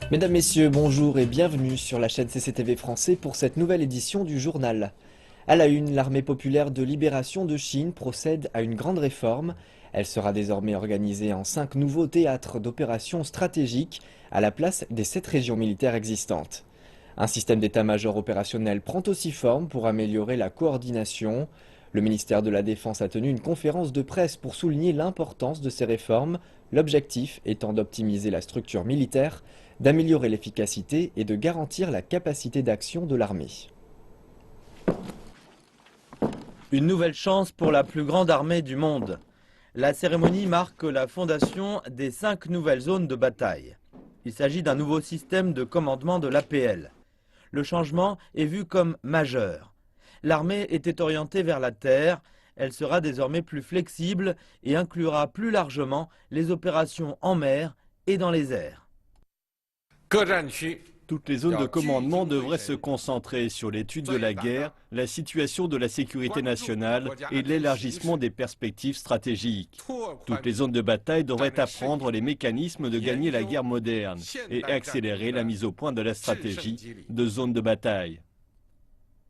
Mesdames, Messieurs, bonjour et bienvenue sur la chaîne CCTV Français pour cette nouvelle édition du journal. À la une, l'armée populaire de libération de Chine procède à une grande réforme. Elle sera désormais organisée en 5 nouveaux théâtres d'opérations stratégiques à la place des 7 régions militaires existantes. Un système d'état-major opérationnel prend aussi forme pour améliorer la coordination. Le ministère de la Défense a tenu une conférence de presse pour souligner l'importance de ces réformes, l'objectif étant d'optimiser la structure militaire, d'améliorer l'efficacité et de garantir la capacité d'action de l'armée. Une nouvelle chance pour la plus grande armée du monde. La cérémonie marque la fondation des 5 nouvelles zones de bataille. Il s'agit d'un nouveau système de commandement de l'APL. Le changement est vu comme majeur. L'armée était orientée vers la terre, elle sera désormais plus flexible et inclura plus largement les opérations en mer et dans les airs. Toutes les zones de commandement devraient se concentrer sur l'étude de la guerre, la situation de la sécurité nationale et l'élargissement des perspectives stratégiques. Toutes les zones de bataille devraient apprendre les mécanismes de gagner la guerre moderne et accélérer la mise au point de la stratégie de zones de bataille.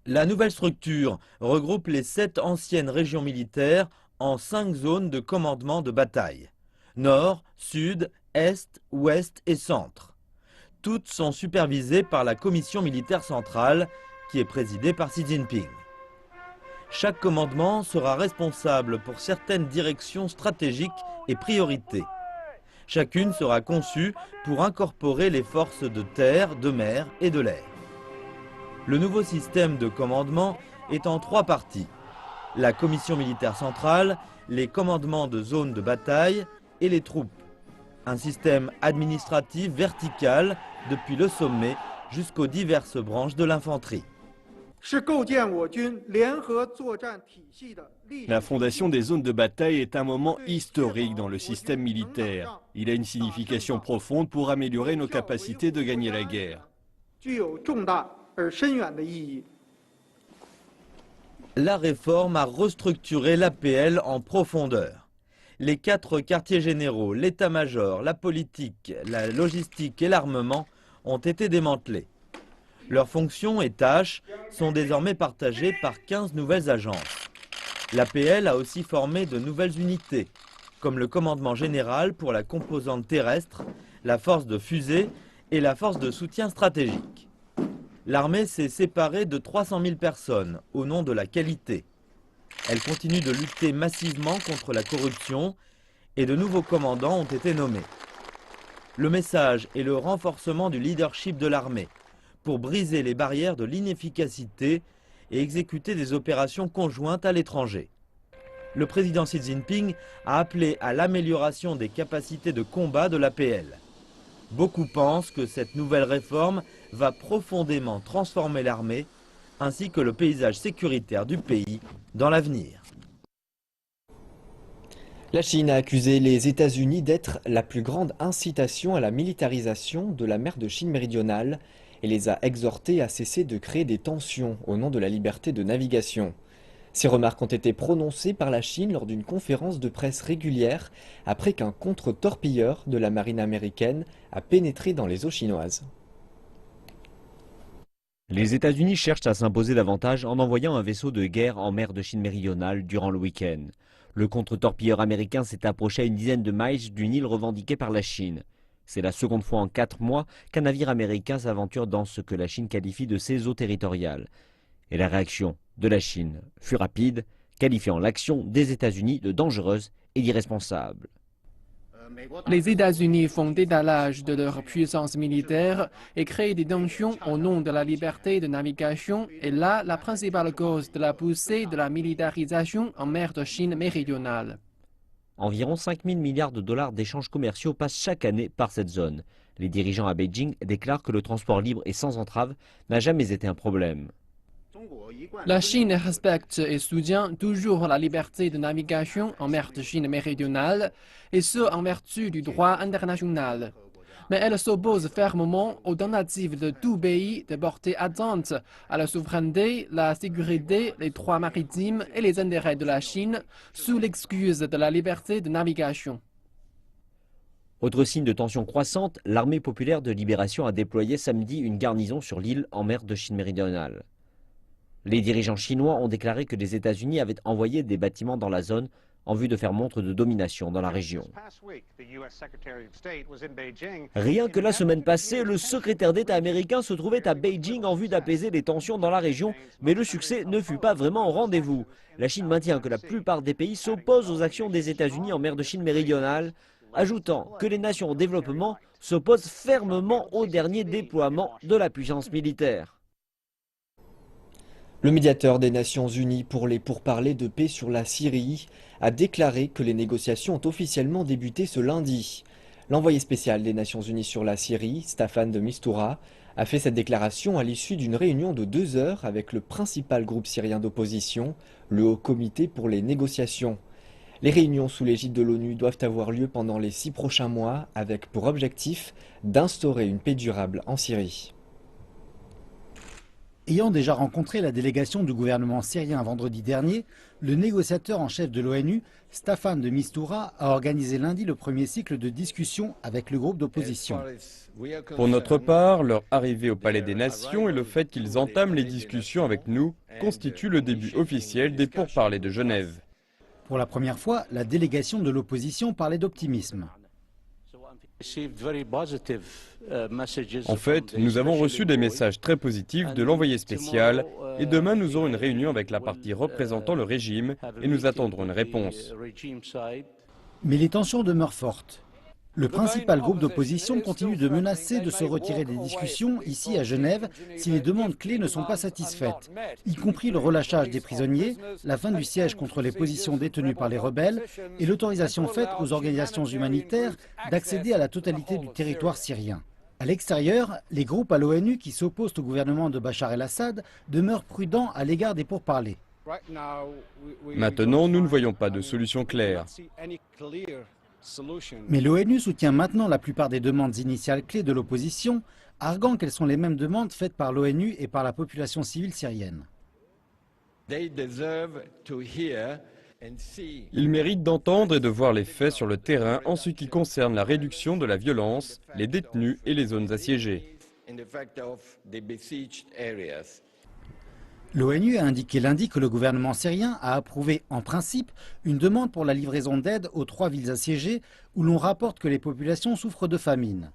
La nouvelle structure regroupe les 7 anciennes régions militaires en 5 zones de commandement de bataille. Nord, Sud, Est, Ouest et Centre. Toutes sont supervisées par la Commission militaire centrale, qui est présidée par Xi Jinping. Chaque commandement sera responsable pour certaines directions stratégiques et priorités. Chacune sera conçue pour incorporer les forces de terre, de mer et de l'air. Le nouveau système de commandement est en 3 parties. La Commission militaire centrale, les commandements de zones de bataille et les troupes. Un système administratif vertical depuis le sommet jusqu'aux diverses branches de l'infanterie. La fondation des zones de bataille est un moment historique dans le système militaire. Il a une signification profonde pour améliorer nos capacités de gagner la guerre. La réforme a restructuré l'APL en profondeur. Les 4 quartiers généraux, l'état-major, la politique, la logistique et l'armement ont été démantelés. Leurs fonctions et tâches sont désormais partagées par 15 nouvelles agences. L'APL a aussi formé de nouvelles unités, comme le commandement général pour la composante terrestre, la force de fusée et la force de soutien stratégique. L'armée s'est séparée de 300 000 personnes au nom de la qualité. Elle continue de lutter massivement contre la corruption et de nouveaux commandants ont été nommés. Le message est le renforcement du leadership de l'armée pour briser les barrières de l'inefficacité et exécuter des opérations conjointes à l'étranger. Le président Xi Jinping a appelé à l'amélioration des capacités de combat de l'APL. Beaucoup pensent que cette nouvelle réforme va profondément transformer l'armée ainsi que le paysage sécuritaire du pays dans l'avenir. La Chine a accusé les États-Unis d'être la plus grande incitation à la militarisation de la mer de Chine méridionale et les a exhortés à cesser de créer des tensions au nom de la liberté de navigation. Ces remarques ont été prononcées par la Chine lors d'une conférence de presse régulière après qu'un contre-torpilleur de la marine américaine a pénétré dans les eaux chinoises. Les États-Unis cherchent à s'imposer davantage en envoyant un vaisseau de guerre en mer de Chine méridionale durant le week-end. Le contre-torpilleur américain s'est approché à une dizaine de miles d'une île revendiquée par la Chine. C'est la seconde fois en 4 mois qu'un navire américain s'aventure dans ce que la Chine qualifie de ses eaux territoriales. Et la réaction de la Chine fut rapide, qualifiant l'action des États-Unis de dangereuse et d'irresponsable. Les États-Unis font étalage de leur puissance militaire et créent des tensions au nom de la liberté de navigation est là la principale cause de la poussée de la militarisation en mer de Chine méridionale. Environ 5 000 milliards de dollars d'échanges commerciaux passent chaque année par cette zone. Les dirigeants à Beijing déclarent que le transport libre et sans entrave n'a jamais été un problème. La Chine respecte et soutient toujours la liberté de navigation en mer de Chine méridionale, et ce en vertu du droit international. Mais elle s'oppose fermement aux tentatives de tout pays de porter atteinte à la souveraineté, la sécurité, les droits maritimes et les intérêts de la Chine sous l'excuse de la liberté de navigation. Autre signe de tension croissante, l'armée populaire de libération a déployé samedi une garnison sur l'île en mer de Chine méridionale. Les dirigeants chinois ont déclaré que les États-Unis avaient envoyé des bâtiments dans la zone en vue de faire montre de domination dans la région. Rien que la semaine passée, le secrétaire d'État américain se trouvait à Beijing en vue d'apaiser les tensions dans la région, mais le succès ne fut pas vraiment au rendez-vous. La Chine maintient que la plupart des pays s'opposent aux actions des États-Unis en mer de Chine méridionale, ajoutant que les nations en développement s'opposent fermement au dernier déploiement de la puissance militaire. Le médiateur des Nations Unies pour les pourparlers de paix sur la Syrie a déclaré que les négociations ont officiellement débuté ce lundi. L'envoyé spécial des Nations Unies sur la Syrie, Staffan de Mistura, a fait cette déclaration à l'issue d'une réunion de 2 heures avec le principal groupe syrien d'opposition, le Haut Comité pour les négociations. Les réunions sous l'égide de l'ONU doivent avoir lieu pendant les 6 prochains mois, avec pour objectif d'instaurer une paix durable en Syrie. Ayant déjà rencontré la délégation du gouvernement syrien vendredi dernier, le négociateur en chef de l'ONU, Staffan de Mistura, a organisé lundi le premier cycle de discussion avec le groupe d'opposition. Pour notre part, leur arrivée au Palais des Nations et le fait qu'ils entament les discussions avec nous constituent le début officiel des pourparlers de Genève. Pour la première fois, la délégation de l'opposition parlait d'optimisme. En fait, nous avons reçu des messages très positifs de l'envoyé spécial et demain nous aurons une réunion avec la partie représentant le régime et nous attendrons une réponse. Mais les tensions demeurent fortes. Le principal groupe d'opposition continue de menacer de se retirer des discussions ici à Genève si les demandes clés ne sont pas satisfaites, y compris le relâchage des prisonniers, la fin du siège contre les positions détenues par les rebelles et l'autorisation faite aux organisations humanitaires d'accéder à la totalité du territoire syrien. À l'extérieur, les groupes à l'ONU qui s'opposent au gouvernement de Bachar el-Assad demeurent prudents à l'égard des pourparlers. Maintenant, nous ne voyons pas de solution claire. Mais l'ONU soutient maintenant la plupart des demandes initiales clés de l'opposition, arguant qu'elles sont les mêmes demandes faites par l'ONU et par la population civile syrienne. Ils méritent d'entendre et de voir les faits sur le terrain en ce qui concerne la réduction de la violence, les détenus et les zones assiégées. L'ONU a indiqué lundi que le gouvernement syrien a approuvé en principe une demande pour la livraison d'aide aux 3 villes assiégées où l'on rapporte que les populations souffrent de famine.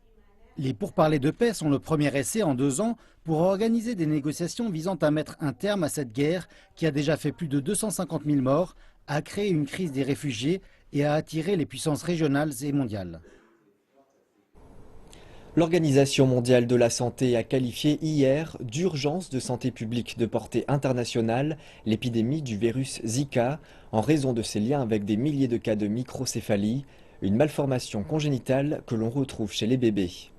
Les pourparlers de paix sont le premier essai en 2 ans pour organiser des négociations visant à mettre un terme à cette guerre qui a déjà fait plus de 250 000 morts, a créé une crise des réfugiés et a attiré les puissances régionales et mondiales. L'Organisation mondiale de la santé a qualifié hier d'urgence de santé publique de portée internationale l'épidémie du virus Zika en raison de ses liens avec des milliers de cas de microcéphalie, une malformation congénitale que l'on retrouve chez les bébés.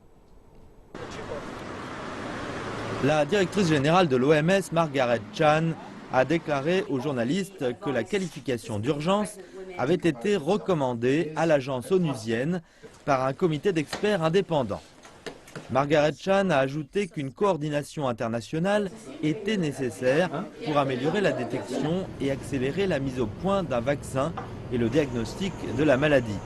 La directrice générale de l'OMS, Margaret Chan, a déclaré aux journalistes que la qualification d'urgence avait été recommandée à l'agence onusienne par un comité d'experts indépendants. Margaret Chan a ajouté qu'une coordination internationale était nécessaire pour améliorer la détection et accélérer la mise au point d'un vaccin et le diagnostic de la maladie.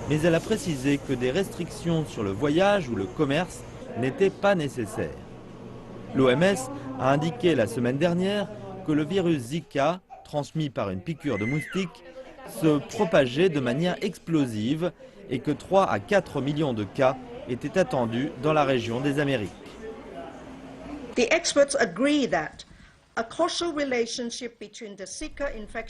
Mais elle a précisé que des restrictions sur le voyage ou le commerce n'étaient pas nécessaires. L'OMS a indiqué la semaine dernière que le virus Zika, transmis par une piqûre de moustique, se propageait de manière explosive et que 3 à 4 millions de cas étaient attendus dans la région des Amériques.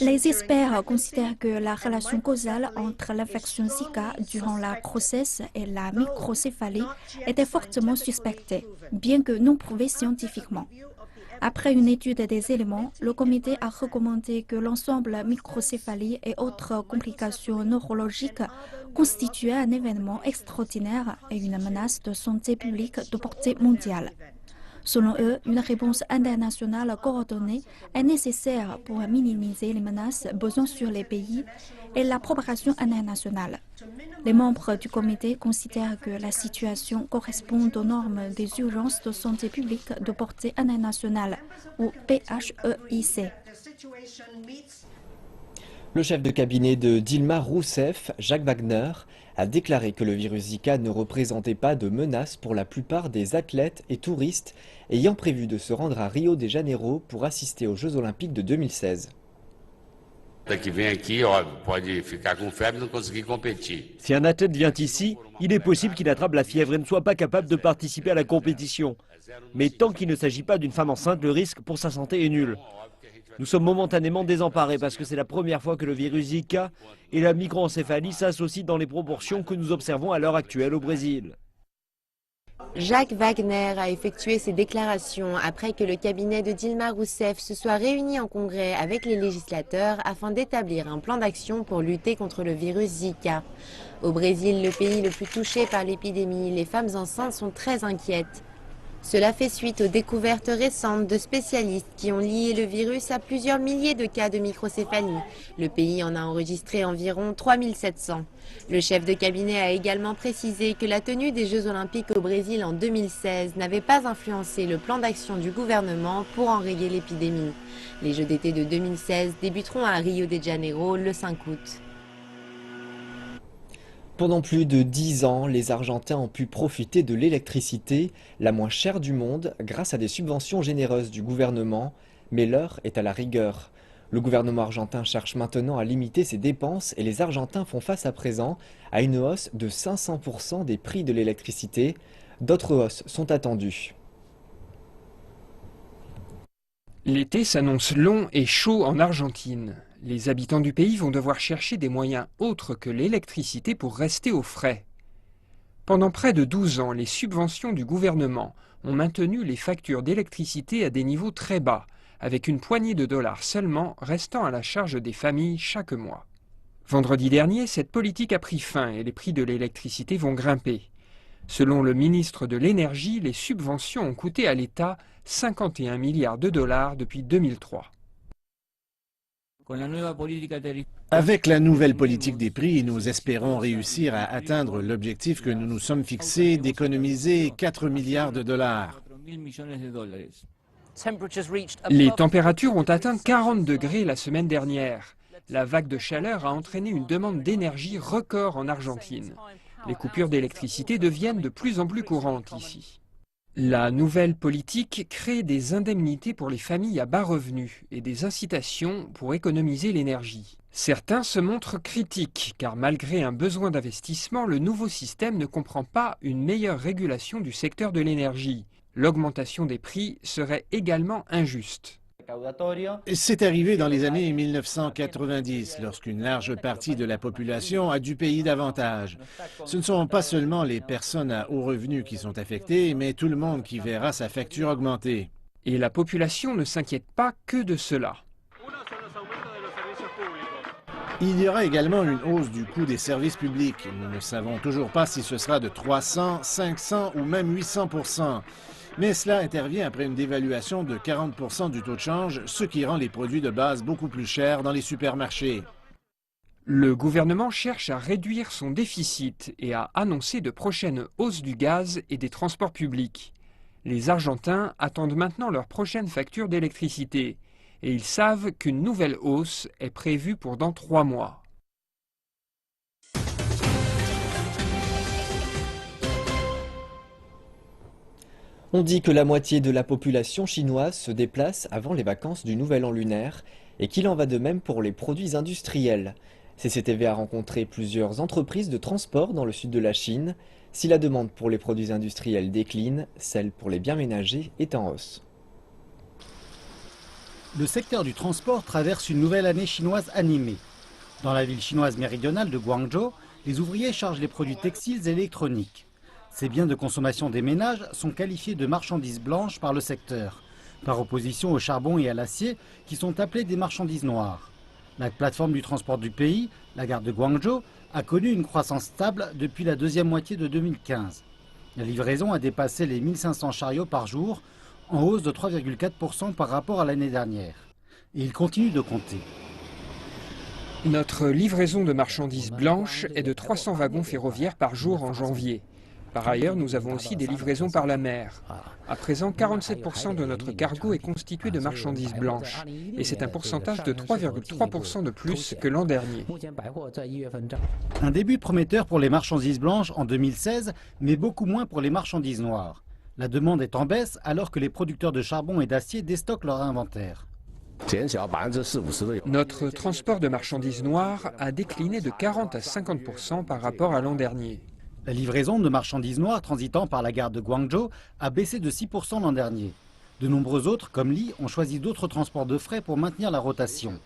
Les experts considèrent que la relation causale entre l'infection Zika durant la grossesse et la microcéphalie était fortement suspectée, bien que non prouvée scientifiquement. Après une étude des éléments, le comité a recommandé que l'ensemble microcéphalie et autres complications neurologiques constituaient un événement extraordinaire et une menace de santé publique de portée mondiale. Selon eux, une réponse internationale coordonnée est nécessaire pour minimiser les menaces pesant sur les pays et la propagation internationale. Les membres du comité considèrent que la situation correspond aux normes des urgences de santé publique de portée internationale, ou PHEIC. Le chef de cabinet de Dilma Rousseff, Jacques Wagner, a déclaré que le virus Zika ne représentait pas de menace pour la plupart des athlètes et touristes ayant prévu de se rendre à Rio de Janeiro pour assister aux Jeux Olympiques de 2016. Si un athlète vient ici, il est possible qu'il attrape la fièvre et ne soit pas capable de participer à la compétition. Mais tant qu'il ne s'agit pas d'une femme enceinte, le risque pour sa santé est nul. Nous sommes momentanément désemparés parce que c'est la première fois que le virus Zika et la microencéphalie s'associent dans les proportions que nous observons à l'heure actuelle au Brésil. Jacques Wagner a effectué ces déclarations après que le cabinet de Dilma Rousseff se soit réuni en congrès avec les législateurs afin d'établir un plan d'action pour lutter contre le virus Zika. Au Brésil, le pays le plus touché par l'épidémie, les femmes enceintes sont très inquiètes. Cela fait suite aux découvertes récentes de spécialistes qui ont lié le virus à plusieurs milliers de cas de microcéphalie. Le pays en a enregistré environ 3700. Le chef de cabinet a également précisé que la tenue des Jeux Olympiques au Brésil en 2016 n'avait pas influencé le plan d'action du gouvernement pour enrayer l'épidémie. Les Jeux d'été de 2016 débuteront à Rio de Janeiro le 5 août. Pendant plus de 10 ans, les Argentins ont pu profiter de l'électricité, la moins chère du monde, grâce à des subventions généreuses du gouvernement, mais l'heure est à la rigueur. Le gouvernement argentin cherche maintenant à limiter ses dépenses et les Argentins font face à présent à une hausse de 500% des prix de l'électricité. D'autres hausses sont attendues. L'été s'annonce long et chaud en Argentine. Les habitants du pays vont devoir chercher des moyens autres que l'électricité pour rester au frais. Pendant près de 12 ans, les subventions du gouvernement ont maintenu les factures d'électricité à des niveaux très bas, avec une poignée de dollars seulement restant à la charge des familles chaque mois. Vendredi dernier, cette politique a pris fin et les prix de l'électricité vont grimper. Selon le ministre de l'Énergie, les subventions ont coûté à l'État 51 milliards de dollars depuis 2003. Avec la nouvelle politique des prix, nous espérons réussir à atteindre l'objectif que nous nous sommes fixé d'économiser 4 milliards de dollars. Les températures ont atteint 40 degrés la semaine dernière. La vague de chaleur a entraîné une demande d'énergie record en Argentine. Les coupures d'électricité deviennent de plus en plus courantes ici. La nouvelle politique crée des indemnités pour les familles à bas revenus et des incitations pour économiser l'énergie. Certains se montrent critiques car malgré un besoin d'investissement, le nouveau système ne comprend pas une meilleure régulation du secteur de l'énergie. L'augmentation des prix serait également injuste. C'est arrivé dans les années 1990, lorsqu'une large partie de la population a dû payer davantage. Ce ne sont pas seulement les personnes à haut revenu qui sont affectées, mais tout le monde qui verra sa facture augmenter. Et la population ne s'inquiète pas que de cela. Il y aura également une hausse du coût des services publics. Nous ne savons toujours pas si ce sera de 300, 500 ou même 800%. Mais cela intervient après une dévaluation de 40% du taux de change, ce qui rend les produits de base beaucoup plus chers dans les supermarchés. Le gouvernement cherche à réduire son déficit et a annoncé de prochaines hausses du gaz et des transports publics. Les Argentins attendent maintenant leur prochaine facture d'électricité et ils savent qu'une nouvelle hausse est prévue pour dans 3 mois. On dit que la moitié de la population chinoise se déplace avant les vacances du Nouvel An lunaire et qu'il en va de même pour les produits industriels. CCTV a rencontré plusieurs entreprises de transport dans le sud de la Chine. Si la demande pour les produits industriels décline, celle pour les biens ménagers est en hausse. Le secteur du transport traverse une nouvelle année chinoise animée. Dans la ville chinoise méridionale de Guangzhou, les ouvriers chargent les produits textiles et électroniques. Ces biens de consommation des ménages sont qualifiés de marchandises blanches par le secteur, par opposition au charbon et à l'acier qui sont appelés des marchandises noires. La plateforme du transport du pays, la gare de Guangzhou, a connu une croissance stable depuis la deuxième moitié de 2015. La livraison a dépassé les 1500 chariots par jour, en hausse de 3,4% par rapport à l'année dernière. Et il continue de compter. Notre livraison de marchandises blanches est de 300 wagons ferroviaires par jour en janvier. Par ailleurs, nous avons aussi des livraisons par la mer. À présent, 47% de notre cargo est constitué de marchandises blanches, et c'est un pourcentage de 3,3% de plus que l'an dernier. Un début prometteur pour les marchandises blanches en 2016, mais beaucoup moins pour les marchandises noires. La demande est en baisse alors que les producteurs de charbon et d'acier déstockent leur inventaire. Notre transport de marchandises noires a décliné de 40 à 50% par rapport à l'an dernier. La livraison de marchandises noires transitant par la gare de Guangzhou a baissé de 6% l'an dernier. De nombreux autres, comme Li, ont choisi d'autres transports de fret pour maintenir la rotation.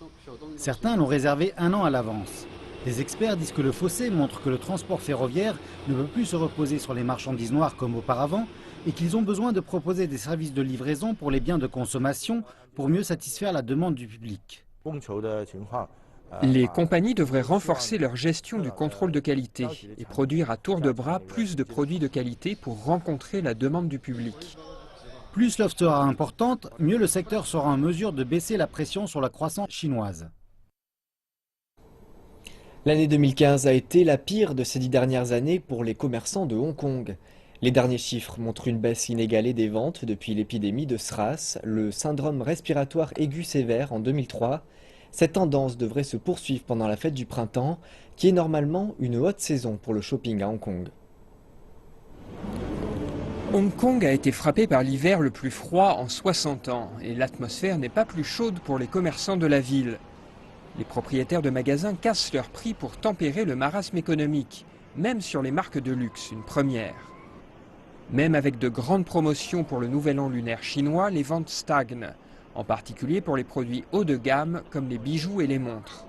Certains l'ont réservé un an à l'avance. Les experts disent que le fossé montre que le transport ferroviaire ne peut plus se reposer sur les marchandises noires comme auparavant et qu'ils ont besoin de proposer des services de livraison pour les biens de consommation pour mieux satisfaire la demande du public. Les compagnies devraient renforcer leur gestion du contrôle de qualité et produire à tour de bras plus de produits de qualité pour rencontrer la demande du public. Plus l'offre sera importante, mieux le secteur sera en mesure de baisser la pression sur la croissance chinoise. L'année 2015 a été la pire de ces 10 dernières années pour les commerçants de Hong Kong. Les derniers chiffres montrent une baisse inégalée des ventes depuis l'épidémie de SRAS, le syndrome respiratoire aigu sévère en 2003. Cette tendance devrait se poursuivre pendant la fête du printemps, qui est normalement une haute saison pour le shopping à Hong Kong. Hong Kong a été frappé par l'hiver le plus froid en 60 ans et l'atmosphère n'est pas plus chaude pour les commerçants de la ville. Les propriétaires de magasins cassent leurs prix pour tempérer le marasme économique, même sur les marques de luxe, une première. Même avec de grandes promotions pour le nouvel an lunaire chinois, les ventes stagnent, en particulier pour les produits haut de gamme comme les bijoux et les montres.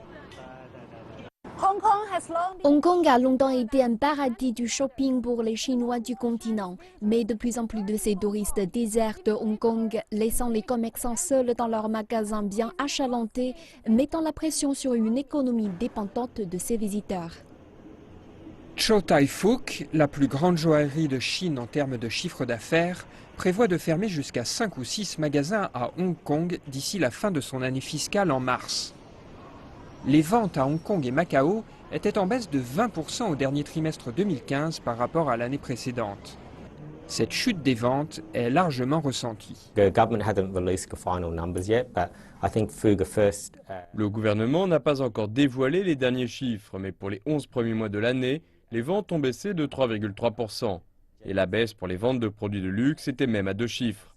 Hong Kong a longtemps été un paradis du shopping pour les Chinois du continent, mais de plus en plus de ces touristes désertent Hong Kong, laissant les commerçants seuls dans leurs magasins bien achalandés, mettant la pression sur une économie dépendante de ces visiteurs. Chow Tai Fook, la plus grande joaillerie de Chine en termes de chiffre d'affaires, prévoit de fermer jusqu'à 5 ou 6 magasins à Hong Kong d'ici la fin de son année fiscale en mars. Les ventes à Hong Kong et Macao étaient en baisse de 20% au dernier trimestre 2015 par rapport à l'année précédente. Cette chute des ventes est largement ressentie. Le gouvernement n'a pas encore dévoilé les derniers chiffres, mais pour les 11 premiers mois de l'année, les ventes ont baissé de 3,3%. Et la baisse pour les ventes de produits de luxe était même à 2 chiffres.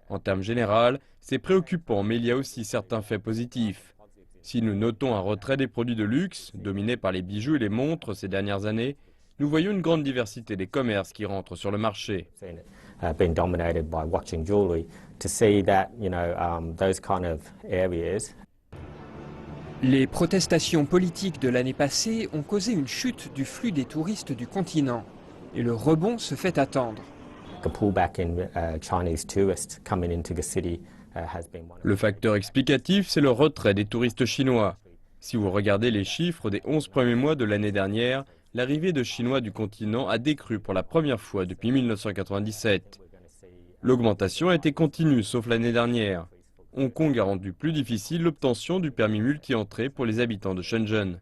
En termes généraux, c'est préoccupant, mais il y a aussi certains faits positifs. Si nous notons un retrait des produits de luxe, dominés par les bijoux et les montres ces dernières années, nous voyons une grande diversité des commerces qui rentrent sur le marché. Les protestations politiques de l'année passée ont causé une chute du flux des touristes du continent. Et le rebond se fait attendre. Le facteur explicatif, c'est le retrait des touristes chinois. Si vous regardez les chiffres des 11 premiers mois de l'année dernière, l'arrivée de Chinois du continent a décru pour la première fois depuis 1997. L'augmentation a été continue, sauf l'année dernière. Hong Kong a rendu plus difficile l'obtention du permis multi-entrée pour les habitants de Shenzhen.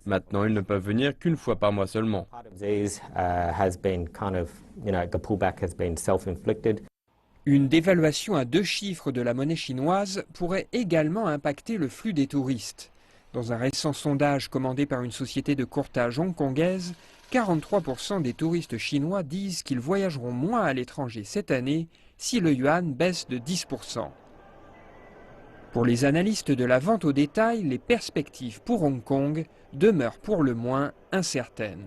Maintenant, ils ne peuvent venir qu'une fois par mois seulement. Une dévaluation à 2 chiffres de la monnaie chinoise pourrait également impacter le flux des touristes. Dans un récent sondage commandé par une société de courtage hongkongaise, 43% des touristes chinois disent qu'ils voyageront moins à l'étranger cette année si le yuan baisse de 10%. Pour les analystes de la vente au détail, les perspectives pour Hong Kong demeurent pour le moins incertaines.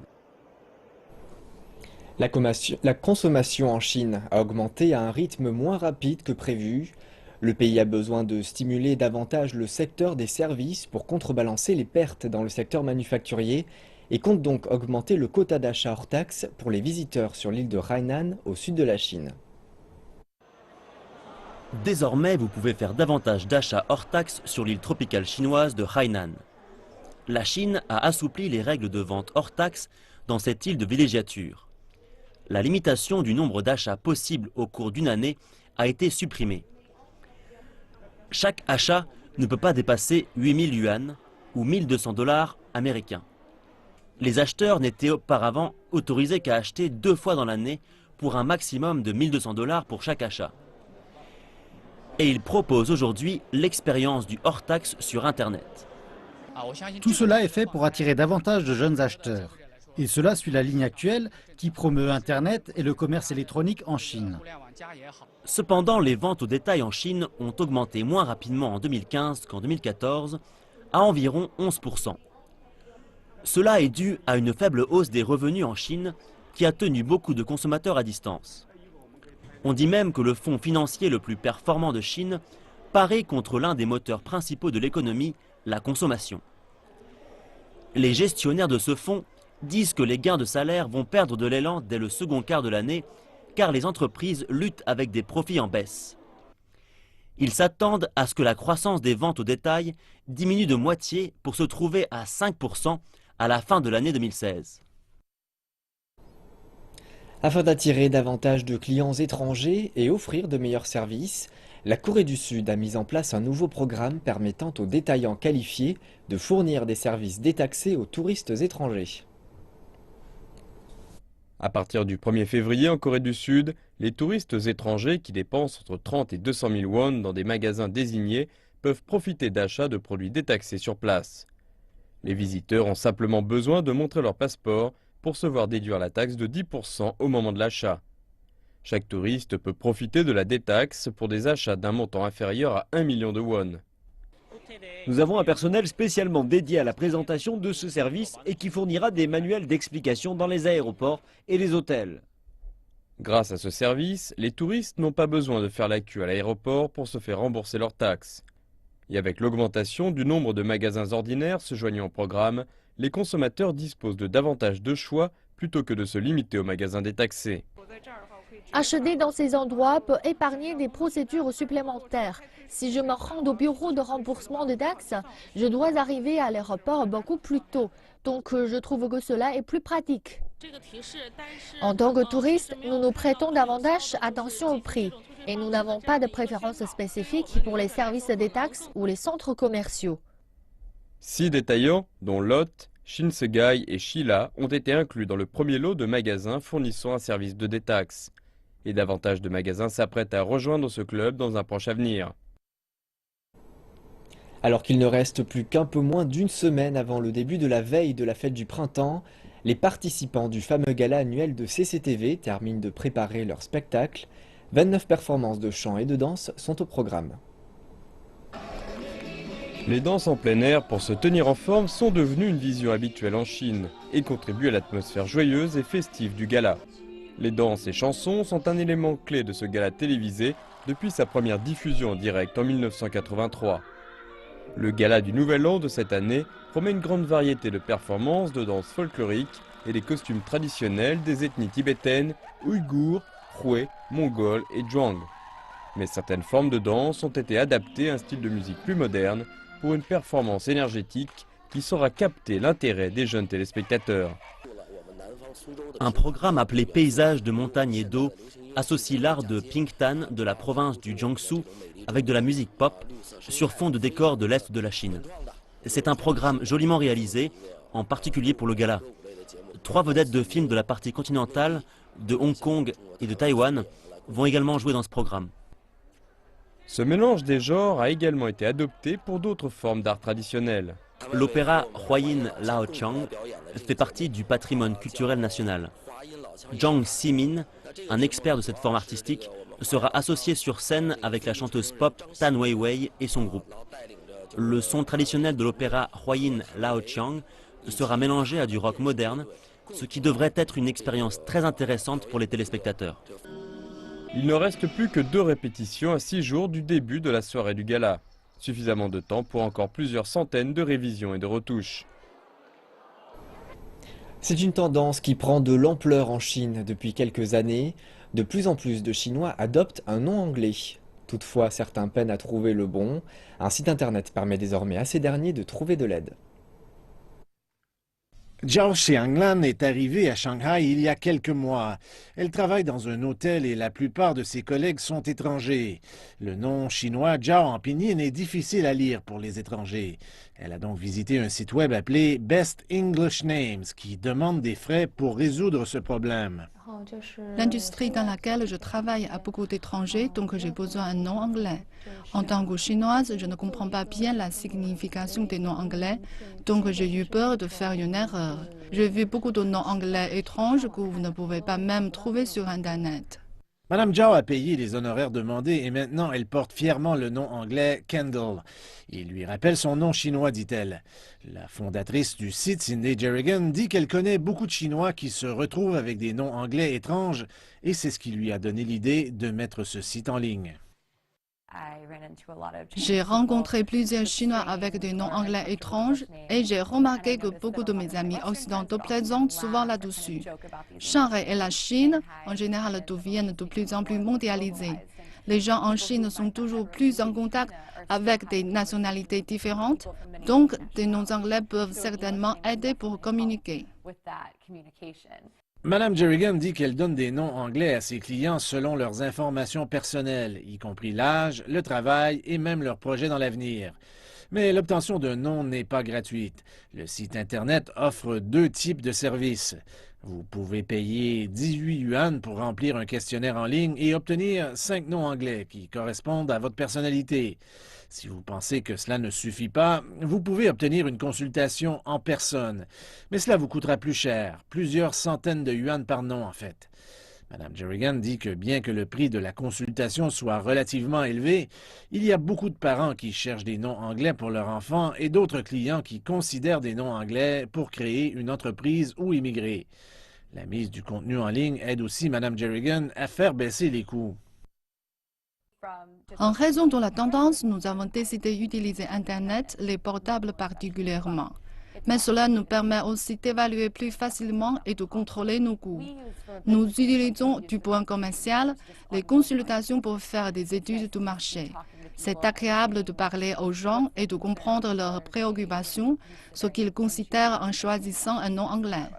La consommation en Chine a augmenté à un rythme moins rapide que prévu. Le pays a besoin de stimuler davantage le secteur des services pour contrebalancer les pertes dans le secteur manufacturier et compte donc augmenter le quota d'achat hors taxe pour les visiteurs sur l'île de Hainan au sud de la Chine. Désormais, vous pouvez faire davantage d'achats hors taxe sur l'île tropicale chinoise de Hainan. La Chine a assoupli les règles de vente hors taxe dans cette île de villégiature. La limitation du nombre d'achats possibles au cours d'une année a été supprimée. Chaque achat ne peut pas dépasser 8000 yuan ou 1200 $ américains. Les acheteurs n'étaient auparavant autorisés qu'à acheter 2 fois dans l'année pour un maximum de 1 200 $ pour chaque achat. Et ils proposent aujourd'hui l'expérience du hors-taxe sur Internet. Tout cela est fait pour attirer davantage de jeunes acheteurs. Et cela suit la ligne actuelle qui promeut Internet et le commerce électronique en Chine. Cependant, les ventes au détail en Chine ont augmenté moins rapidement en 2015 qu'en 2014, à environ 11%. Cela est dû à une faible hausse des revenus en Chine qui a tenu beaucoup de consommateurs à distance. On dit même que le fonds financier le plus performant de Chine paraît contre l'un des moteurs principaux de l'économie, la consommation. Les gestionnaires de ce fonds disent que les gains de salaire vont perdre de l'élan dès le second quart de l'année, car les entreprises luttent avec des profits en baisse. Ils s'attendent à ce que la croissance des ventes au détail diminue de moitié pour se trouver à 5% à la fin de l'année 2016. Afin d'attirer davantage de clients étrangers et offrir de meilleurs services, la Corée du Sud a mis en place un nouveau programme permettant aux détaillants qualifiés de fournir des services détaxés aux touristes étrangers. À partir du 1er février en Corée du Sud, les touristes étrangers qui dépensent entre 30 et 200 000 won dans des magasins désignés peuvent profiter d'achats de produits détaxés sur place. Les visiteurs ont simplement besoin de montrer leur passeport pour se voir déduire la taxe de 10% au moment de l'achat. Chaque touriste peut profiter de la détaxe pour des achats d'un montant inférieur à 1 million de won. Nous avons un personnel spécialement dédié à la présentation de ce service et qui fournira des manuels d'explication dans les aéroports et les hôtels. Grâce à ce service, les touristes n'ont pas besoin de faire la queue à l'aéroport pour se faire rembourser leurs taxes. Et avec l'augmentation du nombre de magasins ordinaires se joignant au programme, les consommateurs disposent de davantage de choix plutôt que de se limiter aux magasins détaxés. Acheter dans ces endroits peut épargner des procédures supplémentaires. Si je me rends au bureau de remboursement de taxes, je dois arriver à l'aéroport beaucoup plus tôt. Donc je trouve que cela est plus pratique. En tant que touristes, nous nous prêtons davantage attention au prix. Et nous n'avons pas de préférence spécifique pour les services des taxes ou les centres commerciaux. 6 détaillants, dont Lotte, Shinsegae et Shila, ont été inclus dans le premier lot de magasins fournissant un service de détaxe. Et davantage de magasins s'apprêtent à rejoindre ce club dans un proche avenir. Alors qu'il ne reste plus qu'un peu moins d'une semaine avant le début de la veille de la fête du printemps, les participants du fameux gala annuel de CCTV terminent de préparer leur spectacle. 29 performances de chant et de danse sont au programme. Les danses en plein air pour se tenir en forme sont devenues une vision habituelle en Chine et contribuent à l'atmosphère joyeuse et festive du gala. Les danses et chansons sont un élément clé de ce gala télévisé depuis sa première diffusion en direct en 1983. Le gala du Nouvel An de cette année promet une grande variété de performances de danse folklorique et des costumes traditionnels des ethnies tibétaines, ouïghours, Hui, mongols et zhuang. Mais certaines formes de danse ont été adaptées à un style de musique plus moderne pour une performance énergétique qui saura capter l'intérêt des jeunes téléspectateurs. Un programme appelé Paysages de montagne et d'eau associe l'art de Pingtan de la province du Jiangsu avec de la musique pop sur fond de décors de l'Est de la Chine. C'est un programme joliment réalisé, en particulier pour le gala. 3 vedettes de films de la partie continentale, de Hong Kong et de Taïwan vont également jouer dans ce programme. Ce mélange des genres a également été adopté pour d'autres formes d'art traditionnel. L'opéra Huayin Laochang fait partie du patrimoine culturel national. Zhang Ximin, un expert de cette forme artistique, sera associé sur scène avec la chanteuse pop Tan Weiwei et son groupe. Le son traditionnel de l'opéra Huayin Laochang sera mélangé à du rock moderne, ce qui devrait être une expérience très intéressante pour les téléspectateurs. Il ne reste plus que 2 répétitions à 6 jours du début de la soirée du gala. Suffisamment de temps pour encore plusieurs centaines de révisions et de retouches. C'est une tendance qui prend de l'ampleur en Chine depuis quelques années. De plus en plus de Chinois adoptent un nom anglais. Toutefois, certains peinent à trouver le bon. Un site internet permet désormais à ces derniers de trouver de l'aide. Zhao Xianglan est arrivée à Shanghai il y a quelques mois. Elle travaille dans un hôtel et la plupart de ses collègues sont étrangers. Le nom chinois Zhao en pinyin est difficile à lire pour les étrangers. Elle a donc visité un site web appelé Best English Names qui demande des frais pour résoudre ce problème. L'industrie dans laquelle je travaille a beaucoup d'étrangers, donc j'ai besoin d'un nom anglais. En tant que chinoise, je ne comprends pas bien la signification des noms anglais, donc j'ai eu peur de faire une erreur. J'ai vu beaucoup de noms anglais étranges que vous ne pouvez pas même trouver sur Internet. Madame Zhao a payé les honoraires demandés et maintenant elle porte fièrement le nom anglais Kendall. Il lui rappelle son nom chinois, dit-elle. La fondatrice du site, Cindy Jerrigan, dit qu'elle connaît beaucoup de Chinois qui se retrouvent avec des noms anglais étranges et c'est ce qui lui a donné l'idée de mettre ce site en ligne. J'ai rencontré plusieurs Chinois avec des noms anglais étranges et j'ai remarqué que beaucoup de mes amis occidentaux plaisantent souvent là-dessus. Shanghai et la Chine, en général, deviennent de plus en plus mondialisés. Les gens en Chine sont toujours plus en contact avec des nationalités différentes, donc des noms anglais peuvent certainement aider pour communiquer. Madame Jerrigan dit qu'elle donne des noms anglais à ses clients selon leurs informations personnelles, y compris l'âge, le travail et même leurs projets dans l'avenir. Mais l'obtention d'un nom n'est pas gratuite. Le site Internet offre 2 types de services. Vous pouvez payer 18 yuan pour remplir un questionnaire en ligne et obtenir 5 noms anglais qui correspondent à votre personnalité. Si vous pensez que cela ne suffit pas, vous pouvez obtenir une consultation en personne. Mais cela vous coûtera plus cher, plusieurs centaines de yuan par nom en fait. Madame Jerrigan dit que bien que le prix de la consultation soit relativement élevé, il y a beaucoup de parents qui cherchent des noms anglais pour leurs enfants et d'autres clients qui considèrent des noms anglais pour créer une entreprise ou immigrer. La mise du contenu en ligne aide aussi Madame Jerrigan à faire baisser les coûts. En raison de la tendance, nous avons décidé d'utiliser Internet, les portables particulièrement. Mais cela nous permet aussi d'évaluer plus facilement et de contrôler nos coûts. Nous utilisons du point commercial, les consultations pour faire des études du marché. C'est agréable de parler aux gens et de comprendre leurs préoccupations, ce qu'ils considèrent en choisissant un nom anglais.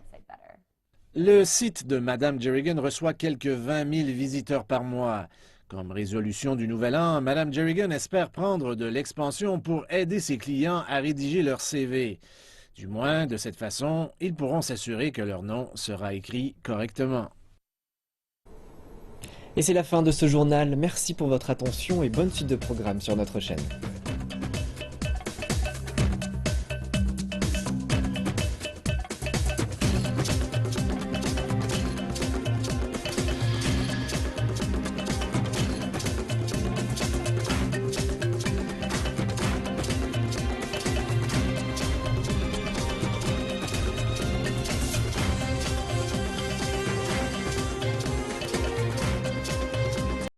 Le site de Madame Jerrigan reçoit quelques 20 000 visiteurs par mois. Comme résolution du Nouvel An, Madame Jerrigan espère prendre de l'expansion pour aider ses clients à rédiger leur CV. Du moins, de cette façon, ils pourront s'assurer que leur nom sera écrit correctement. Et c'est la fin de ce journal. Merci pour votre attention et bonne suite de programme sur notre chaîne.